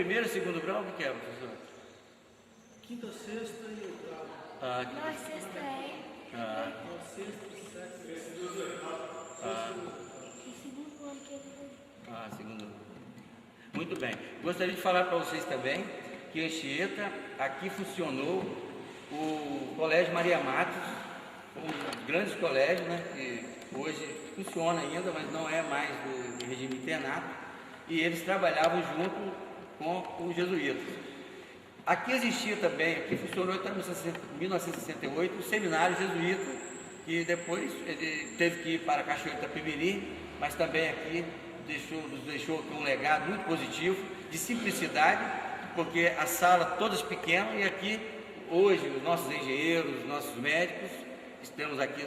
Primeiro e segundo grau, o que é, professor? Quinta, sexta e oitava. Na sexta é. Sexta, sétima. E segundo ano que ele Segundo ano. Muito bem. Gostaria de falar para vocês também que em Anchieta, aqui funcionou o Colégio Maria Matos, um dos grandes colégios, né, que hoje funciona ainda, mas não é mais do regime internato, e eles trabalhavam junto com os jesuítas. Aqui existia também, aqui funcionou até 1968, o seminário jesuíta, que depois ele teve que ir para Cachoeira de Itapemirim, mas também aqui nos deixou aqui um legado muito positivo, de simplicidade, porque as salas todas pequenas, e aqui hoje os nossos engenheiros, os nossos médicos, estamos aqui,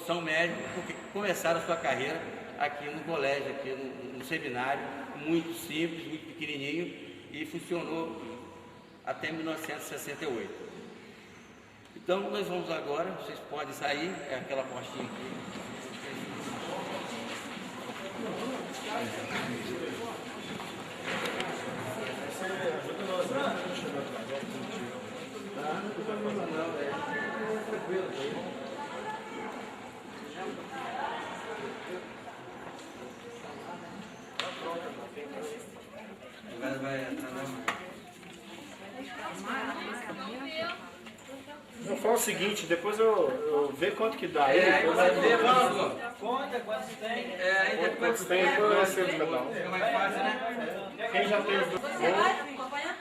são médicos porque começaram a sua carreira aqui no colégio, aqui no seminário, muito simples, muito pequenininho, e funcionou até 1968. Então nós vamos agora, vocês podem sair, é aquela portinha aqui. Agora vai Eu falo o seguinte, depois eu ver quanto que dá. aí vai ver, professor. Conta quantos tem. Aí depois Quantos tem, depois vai ser de cada um. fica mais fácil, né? Quem já tem os dois? Você vai acompanhar?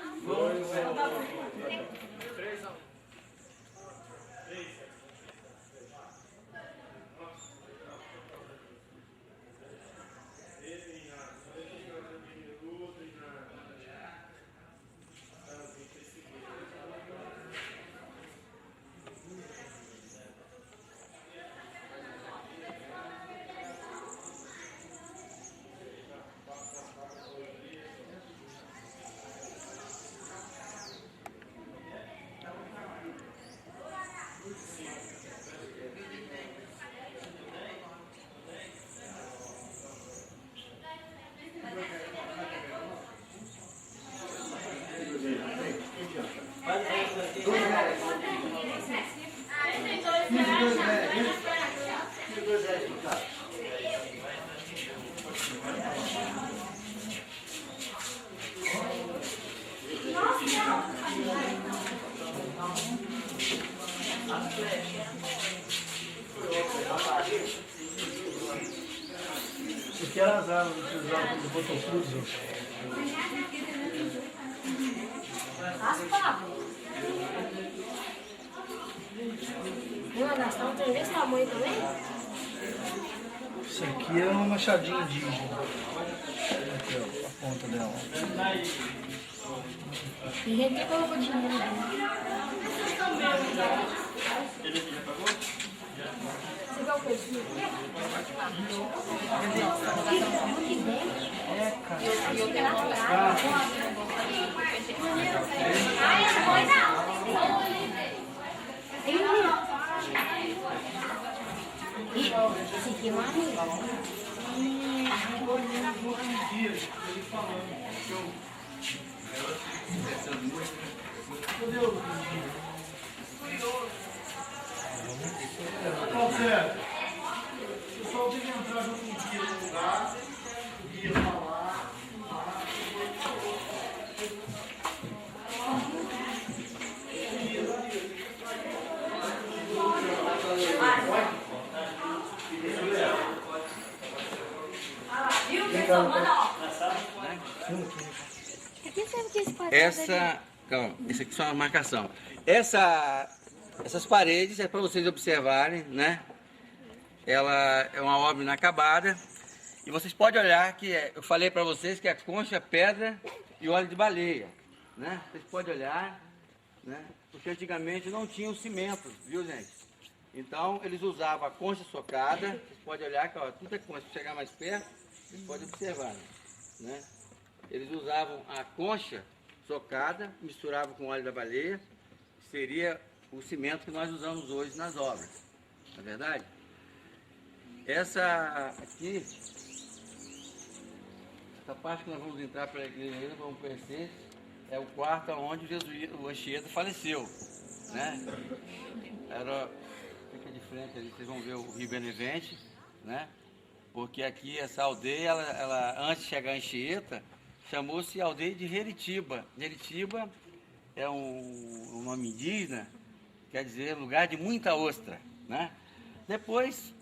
Porque era as árvores que usavam do Botocudo. Não vai gastar um trem desse tamanho também? Isso aqui é uma machadinha indígena. Aqui, ó, a ponta dela. Tem gente que colocou dinheiro. Você quer o perfil? É, cara. Esse aqui é maneiro. Zé, o pessoal tem que entrar junto contigo no lugar, e falar. Viu, pessoal? Manda, ó. Aqui sabe que esse quadrado Calma, isso aqui é só uma marcação. Essas paredes é para vocês observarem, né? Ela é uma obra inacabada. E vocês podem olhar que eu falei para vocês que é concha, pedra e óleo de baleia, né? Vocês podem olhar, né? Porque antigamente não tinha o cimento, viu, gente? Então eles usavam a concha socada. Vocês podem olhar que ó, tudo é concha. Se chegar mais perto, vocês podem observar, né? Eles usavam a concha socada, misturavam com óleo da baleia, seria o cimento que nós usamos hoje nas obras, não é verdade? Essa aqui essa parte que nós vamos entrar pela igreja, vamos conhecer, é o quarto onde o Anchieta faleceu, né? Era, fica de frente ali, vocês vão ver o Rio Benevente, né? Porque aqui essa aldeia, ela antes de chegar em Anchieta, chamou-se aldeia de Jeritiba. Jeritiba é um nome indígena, quer dizer lugar de muita ostra, né? Depois,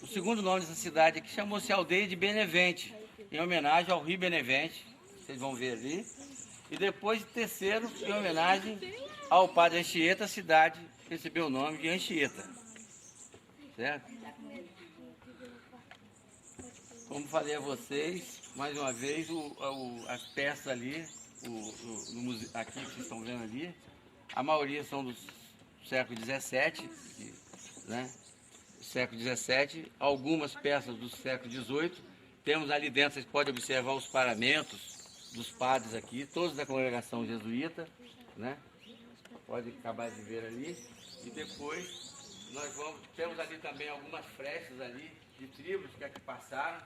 o segundo nome dessa cidade aqui chamou-se aldeia de Benevente, em homenagem ao Rio Benevente, vocês vão ver ali. E depois, terceiro, em homenagem ao padre Anchieta, a cidade recebeu o nome de Anchieta, certo? Como falei a vocês, mais uma vez, as peças ali, aqui que vocês estão vendo ali, a maioria são do século XVII, né? Século XVII, algumas peças do século XVIII. Temos ali dentro, vocês podem observar os paramentos dos padres aqui, todos da congregação jesuíta, né? Pode acabar de ver ali. E depois temos ali também algumas frestas ali de tribos que aqui passaram,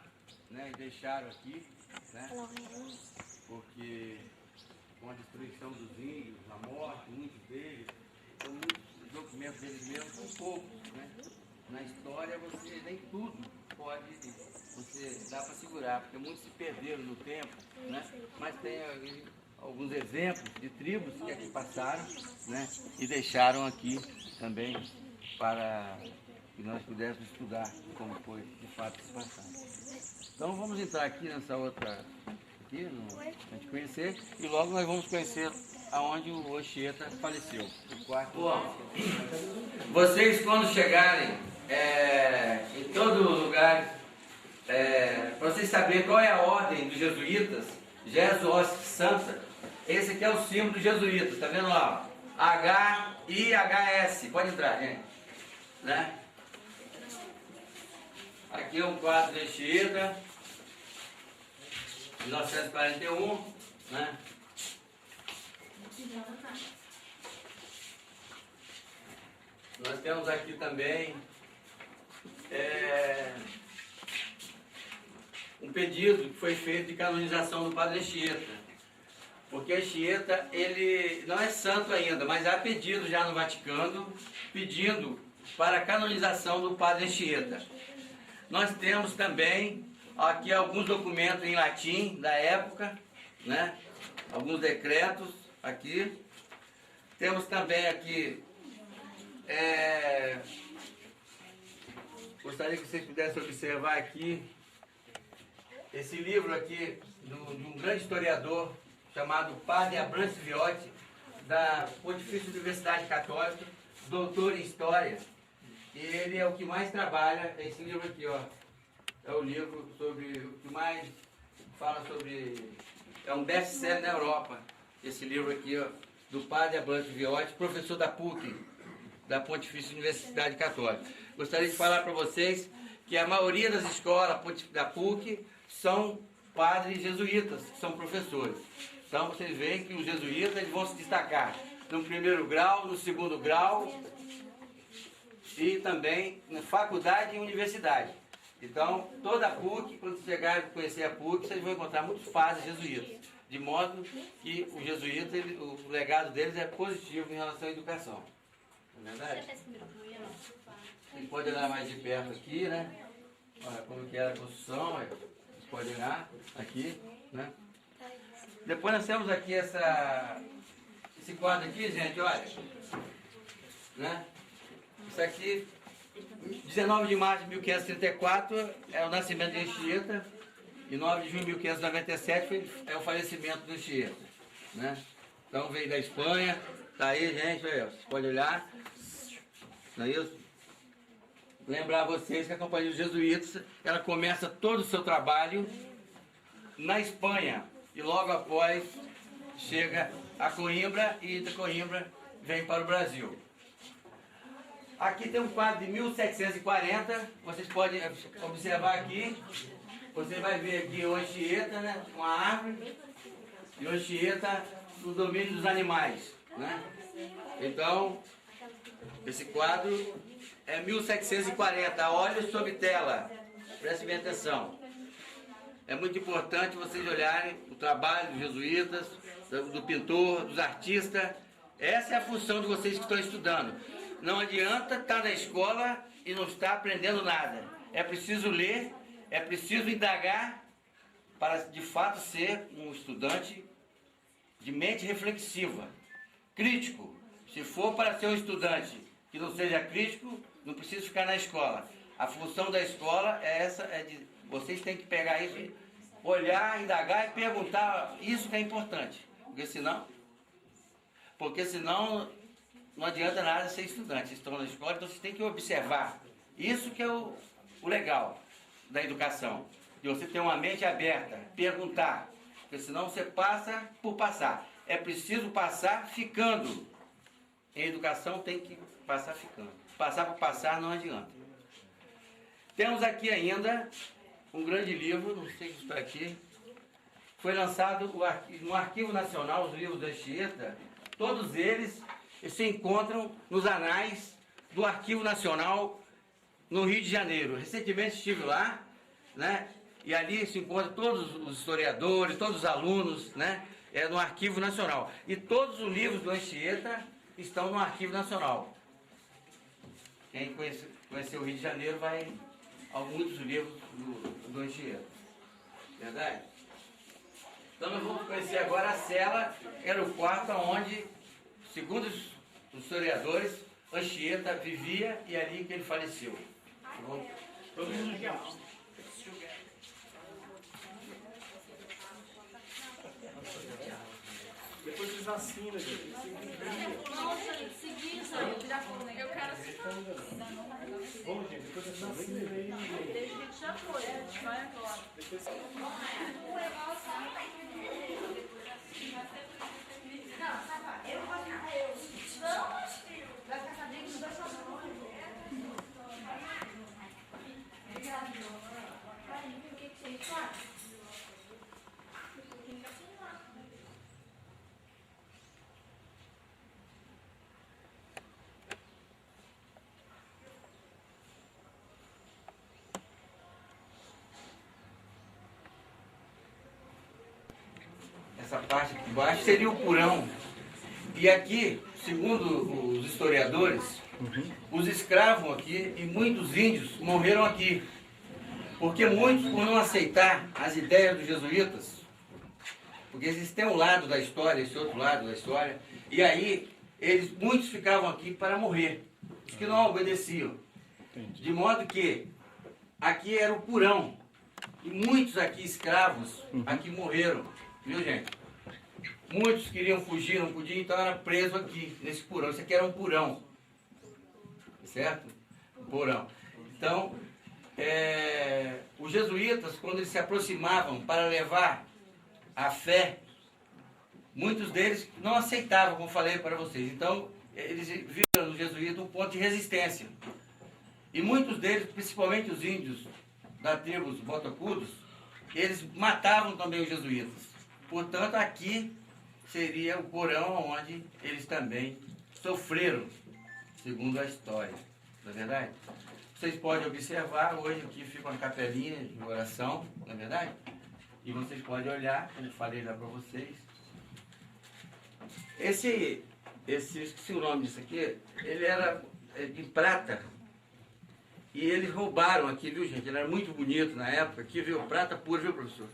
né? E deixaram aqui, né? Porque com a destruição dos índios, a morte, muitos deles, então muitos documentos deles mesmos são poucos, né? Na história você nem tudo dá para segurar, porque muitos se perderam no tempo, né? Mas tem alguns exemplos de tribos que aqui passaram, né? E deixaram aqui também para que nós pudéssemos estudar como foi de fato esse passado. Então vamos entrar aqui nessa outra aqui, a gente conhecer, e logo nós vamos conhecer aonde o Anchieta faleceu, o quarto. Bom, vocês quando chegarem em todo lugar, para vocês saberem qual é a ordem dos jesuítas, Jesus Santa, esse aqui é o símbolo dos jesuítas, tá vendo lá? HIHS, pode entrar, gente, né? Aqui é um quadro de Anchieta, 1941, né? Nós temos aqui também um pedido que foi feito de canonização do padre Anchieta, porque Anchieta, ele não é santo ainda, mas há pedido já no Vaticano, pedindo para a canonização do padre Anchieta. Nós temos também aqui alguns documentos em latim da época, né? Alguns decretos aqui. Temos também aqui, gostaria que vocês pudessem observar aqui, esse livro aqui, de um grande historiador, chamado Padre Abrantes Viotti, da Pontifícia Universidade Católica, doutor em História. E ele é o que mais trabalha, esse livro aqui, ó. É o livro sobre o que mais fala sobre. É um best-seller na Europa. Esse livro aqui, ó, do Padre Abrantes Viotti, professor da PUC, da Pontifícia Universidade Católica. Gostaria de falar para vocês que a maioria das escolas da PUC são padres jesuítas, que são professores. Então vocês veem que os jesuítas eles vão se destacar no primeiro grau, no segundo grau e também na faculdade e universidade. Então, toda a PUC, quando vocês chegarem a conhecer a PUC, vocês vão encontrar muitos padres jesuítas. De modo que os jesuítas, o legado deles é positivo em relação à educação. Não é verdade? Você pode olhar mais de perto aqui, né? Olha como que era a construção, olha. Vocês podem olhar aqui, né? Depois nós temos aqui esse quadro aqui, gente, olha. Né? Isso aqui, 19 de março de 1534 é o nascimento de Anchieta, e 9 de junho de 1597 é o falecimento do Anchieta, né? Então veio da Espanha, tá aí, gente, olha, vocês podem olhar, não é isso? Lembrar vocês que a Companhia dos Jesuítas, ela começa todo o seu trabalho na Espanha, e logo após chega a Coimbra, e da Coimbra vem para o Brasil. Aqui tem um quadro de 1740, vocês podem observar aqui, você vai ver aqui o Anchieta, né, uma árvore, e o Anchieta no domínio dos animais, né? Então, esse quadro é 1740, óleo sob tela, preste bem atenção. é muito importante vocês olharem o trabalho dos jesuítas, do pintor, dos artistas. Essa é a função de vocês que estão estudando. Não adianta estar na escola e não estar aprendendo nada. É preciso ler, é preciso indagar para de fato ser um estudante de mente reflexiva, crítico. Se for para ser um estudante que não seja crítico, não precisa ficar na escola. A função da escola é essa, vocês têm que pegar isso, olhar, indagar e perguntar. Isso que é importante, porque senão não adianta nada ser estudante. Vocês estão na escola, então vocês têm que observar. Isso que é o legal da educação, de você ter uma mente aberta, perguntar, porque senão você passa por passar. É preciso passar ficando. Em educação tem que passar ficando. Passar por passar não adianta. Temos aqui ainda um grande livro, não sei se está aqui, foi lançado no Arquivo Nacional, os livros da Anchieta, todos eles se encontram nos anais do Arquivo Nacional no Rio de Janeiro. Recentemente estive lá, né? E ali se encontram todos os historiadores, todos os alunos, né? No Arquivo Nacional. E todos os livros do Anchieta estão no Arquivo Nacional. Quem conheceu o Rio de Janeiro vai a muitos livros do Anchieta. Verdade? Então nós vamos conhecer agora a cela, que era o quarto onde, segundo os historiadores, Anchieta vivia e ali que ele faleceu. Todo mundo aqui, ó. Depois vocês assinam, gente. Nossa, segui isso aí. Eu quero assinar. Vamos, gente, depois vocês assinam aí. Desde que a gente já foi, a gente vai agora. Não, sabe, eu vou ficar, vamos, filho. Vai ficar sabendo que os dois são bons. Obrigada. O que você faz? Essa parte aqui embaixo seria o porão. E aqui, segundo os historiadores, os escravos aqui e muitos índios morreram aqui. Porque muitos, por não aceitar as ideias dos jesuítas, porque existe um lado da história, esse outro lado da história, e aí muitos ficavam aqui para morrer, os que não obedeciam. De modo que aqui era o porão. E muitos aqui escravos aqui morreram. Viu, gente? Muitos queriam fugir, não podiam, então era preso aqui, nesse porão. Isso aqui era um porão. Certo? Um porão. Então, os jesuítas, quando eles se aproximavam para levar a fé, muitos deles não aceitavam, como falei para vocês. Então, eles viram no jesuíta um ponto de resistência. E muitos deles, principalmente os índios da tribo dos Botocudos, eles matavam também os jesuítas. Portanto, aqui seria o porão onde eles também sofreram, segundo a história. Não é verdade? Vocês podem observar, hoje aqui fica uma capelinha de oração, não é verdade? E vocês podem olhar, como eu falei lá para vocês. Esqueci o nome disso aqui, ele era de prata. E eles roubaram aqui, viu, gente? Ele era muito bonito na época, aqui, viu? Prata pura, viu, professor?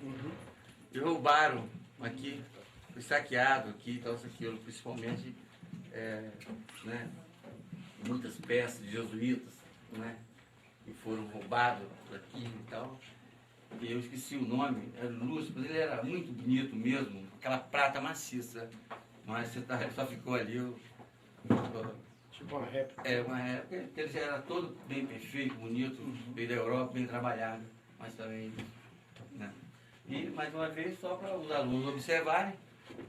E roubaram aqui, foi saqueado aqui, então isso aquilo, principalmente, né, muitas peças de jesuítas, né, que foram roubados aqui e tal. E eu esqueci o nome, era Lúcio, mas ele era muito bonito mesmo, aquela prata maciça, mas só ficou ali. Tipo uma réplica. Uma réplica, ele já era todo bem perfeito, bonito, veio da Europa, bem trabalhado, mas também, né. E, mais uma vez, só para os alunos observarem,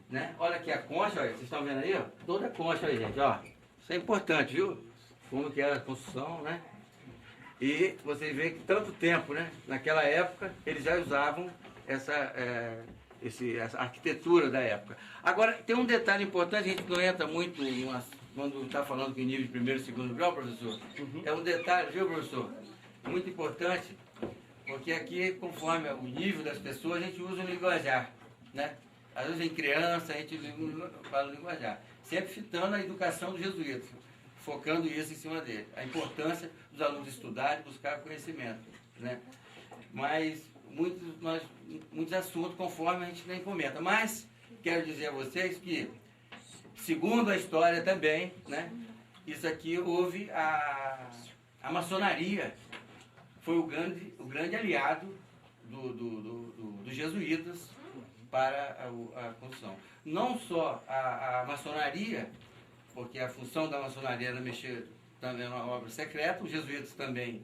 né? Olha aqui a concha, olha, vocês estão vendo aí, ó? Toda a concha aí, gente, ó. Isso é importante, viu? Como que era a construção, né? E vocês veem que tanto tempo, né? Naquela época, eles já usavam essa arquitetura da época. Agora, tem um detalhe importante, a gente não entra muito quando está falando que nível de primeiro e segundo grau, professor. É um detalhe, viu, professor? Muito importante, Porque aqui, conforme o nível das pessoas, a gente usa o linguajar, né? Às vezes em criança a gente fala o linguajar, sempre citando a educação dos jesuítas, focando isso em cima dele, a importância dos alunos estudarem, buscar conhecimento, né? Mas muitos assuntos conforme a gente nem comenta, mas quero dizer a vocês que, segundo a história também, né? Isso aqui houve a maçonaria, foi o grande aliado dos jesuítas para a construção. Não só a maçonaria, porque a função da maçonaria era mexer também na obra secreta, os jesuítas também,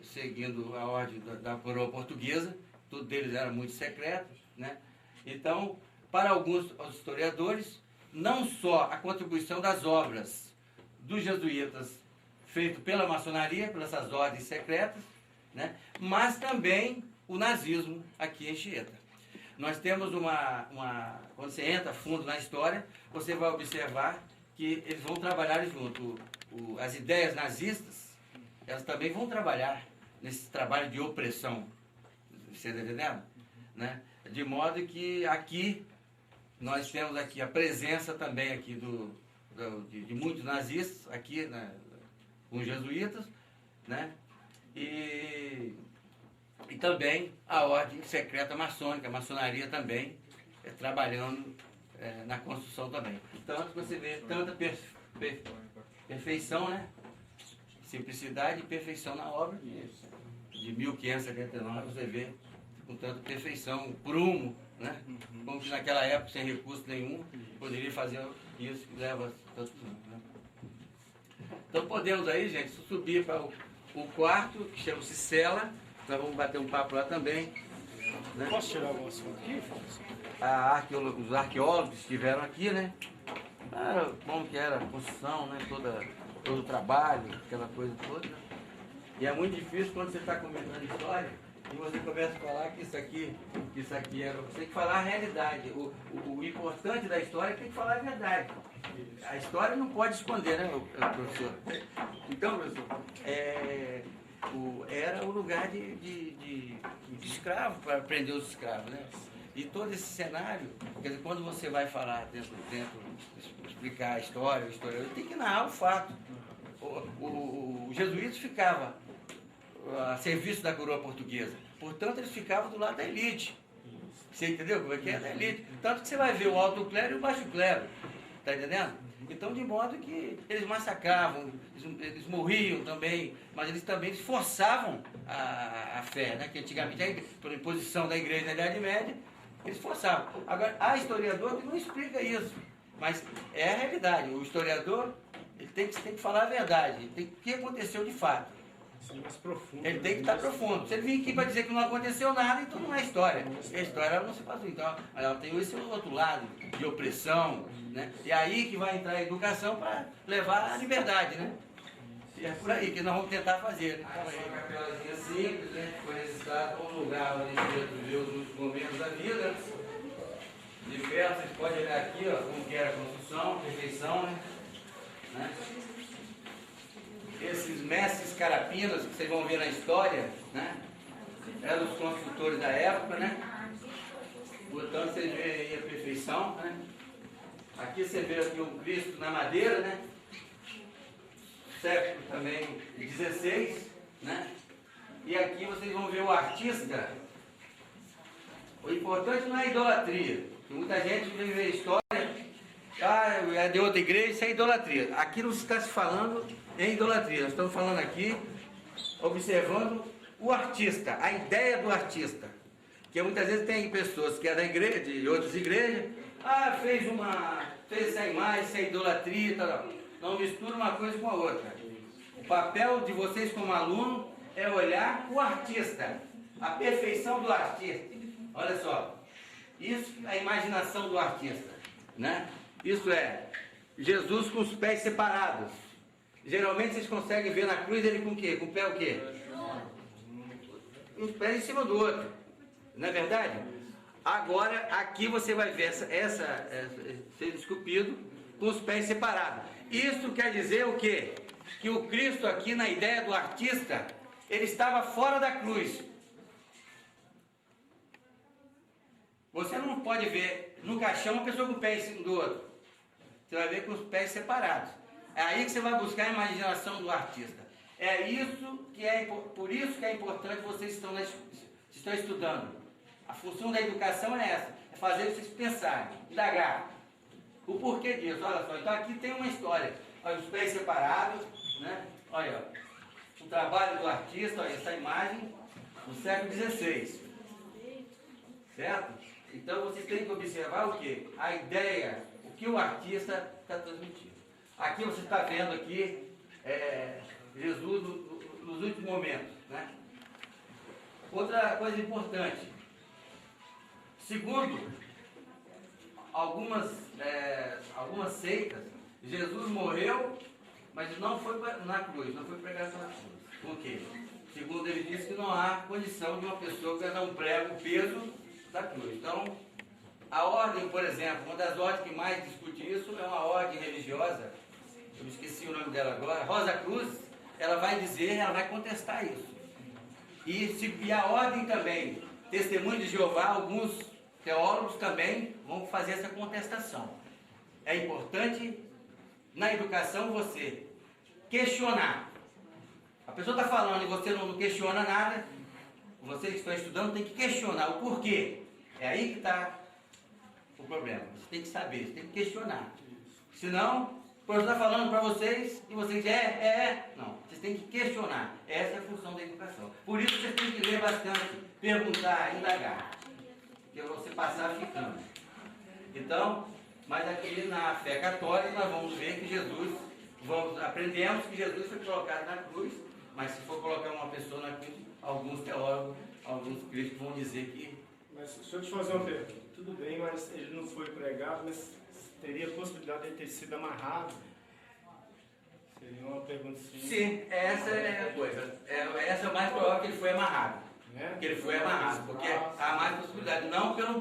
seguindo a ordem da coroa portuguesa, todos eles eram muito secretos, né? Então, para alguns historiadores, não só a contribuição das obras dos jesuítas feito pela maçonaria, pelas essas ordens secretas, né? Mas também o nazismo aqui em Anchieta. Nós temos quando você entra fundo na história, você vai observar que eles vão trabalhar junto. As ideias nazistas, elas também vão trabalhar nesse trabalho de opressão. Você está entendendo? Né? De modo que aqui, nós temos aqui a presença também aqui de muitos nazistas, aqui, né, com os jesuítas, né? E também a ordem secreta maçônica, a maçonaria também, trabalhando na construção também. Tanto que você vê tanta perfeição, né? Simplicidade e perfeição na obra de 1579, você vê com tanta perfeição, prumo, né? Como que naquela época, sem recurso nenhum, poderia fazer isso que leva tanto tempo, né? Então podemos aí, gente, subir para o quarto, que chama-se cela. Nós vamos bater um papo lá também, né? Posso tirar o assunto aqui, Fausto? Os arqueólogos estiveram aqui, né? Como que era a construção, né? Todo o trabalho, aquela coisa toda. E é muito difícil quando você está comentando história e você começa a falar que isso aqui era... Você tem que falar a realidade. O importante da história é que tem que falar a verdade. A história não pode esconder, né, professor? Então, professor, era o lugar de escravo, para prender os escravos, né? E todo esse cenário, quer dizer, quando você vai falar dentro explicar a história, o historiador tem que narrar o fato. O jesuíta ficava a serviço da coroa portuguesa, portanto eles ficavam do lado da elite. Você entendeu como é que é? Da elite. Tanto que você vai ver o alto clero e o baixo clero, tá entendendo? Então, de modo que eles massacravam, eles morriam também, mas eles também forçavam a fé, né? Que antigamente, por imposição da igreja na Idade Média, eles forçavam. Agora, há historiador que não explica isso, mas é a realidade. O historiador, ele tem que falar a verdade, o que aconteceu de fato. Mais profundo, ele tem que estar profundo. Se ele vir aqui para dizer que não aconteceu nada, então não é história. A história ela não se passou. Então, ela tem esse outro lado de opressão, né? E aí que vai entrar a educação para levar à liberdade, né? E é por aí que nós vamos tentar fazer. Uma capelazinha simples, né? Foi registrado um lugar onde a gente viveu os últimos momentos da vida. De perto, vocês podem olhar aqui, ó, como que era a construção, perfeição, né? Esses mestres carapinas que vocês vão ver na história, né? Eram os construtores da época, né? Portanto, vocês veem aí a perfeição, né? Aqui você vê aqui um Cristo na madeira, né? Século também 16, né? E aqui vocês vão ver o artista. O importante não é a idolatria. Muita gente vem ver a história, é de outra igreja, isso é idolatria. Aqui não se está se falando em idolatria, nós estamos falando aqui, observando o artista, a ideia do artista. Que muitas vezes tem pessoas que é da igreja, de outras igrejas, fez essa imagem, essa idolatria e tal. Não mistura uma coisa com a outra. O papel de vocês como aluno é olhar o artista, a perfeição do artista. Olha só, isso é a imaginação do artista, né? Isso é Jesus com os pés separados. Geralmente vocês conseguem ver na cruz ele com o quê? Com o pé o quê? Um pé em cima do outro. Não é verdade? Agora aqui você vai ver ser esculpido com os pés separados. Isso quer dizer o quê? Que o Cristo aqui na ideia do artista, ele estava fora da cruz. Você não pode ver no caixão uma pessoa com o pé em cima do outro. Você vai ver com os pés separados. É aí que você vai buscar a imaginação do artista. É isso que por isso que é importante vocês estão estudando. A função da educação é essa, é fazer vocês pensarem, indagar. O porquê disso, olha só, então aqui tem uma história. Olha, os pés separados, né? Olha, ó, o trabalho do artista, olha, essa imagem do século XVI. Certo? Então vocês têm que observar o quê? A ideia, o que o artista está transmitindo. Aqui você está vendo aqui Jesus nos últimos momentos, né? Outra coisa importante. Segundo algumas seitas, Jesus morreu, mas não foi na cruz, não foi pregado na cruz. Por quê? Segundo ele disse que não há condição de uma pessoa que não prega o peso da cruz. Então, a ordem, por exemplo, uma das ordens que mais discute isso é uma ordem religiosa, eu me esqueci o nome dela agora, Rosa Cruz, ela vai dizer, ela vai contestar isso. E a ordem também, Testemunho de Jeová, alguns teólogos também vão fazer essa contestação. É importante na educação você questionar. A pessoa está falando e você não questiona nada, vocês que estão estudando tem que questionar o porquê. É aí que está o problema. Você tem que saber, você tem que questionar. Senão, o professor está falando para vocês e vocês não, vocês têm que questionar. Essa é a função da educação. Por isso vocês têm que ler bastante, perguntar, indagar. Porque você passar ficando. Então, mas aqui na fé católica nós vamos ver que aprendemos que Jesus foi colocado na cruz, mas se for colocar uma pessoa na cruz, alguns teólogos, alguns críticos vão dizer que... Mas deixa eu te fazer uma pergunta. Tudo bem, mas ele não foi pregado, mas teria a possibilidade de ele ter sido amarrado? Seria uma pergunta assim. Sim, essa é a coisa. Essa é o mais provável que ele foi amarrado. Né? Que ele foi amarrado, porque há mais possibilidade, não pelo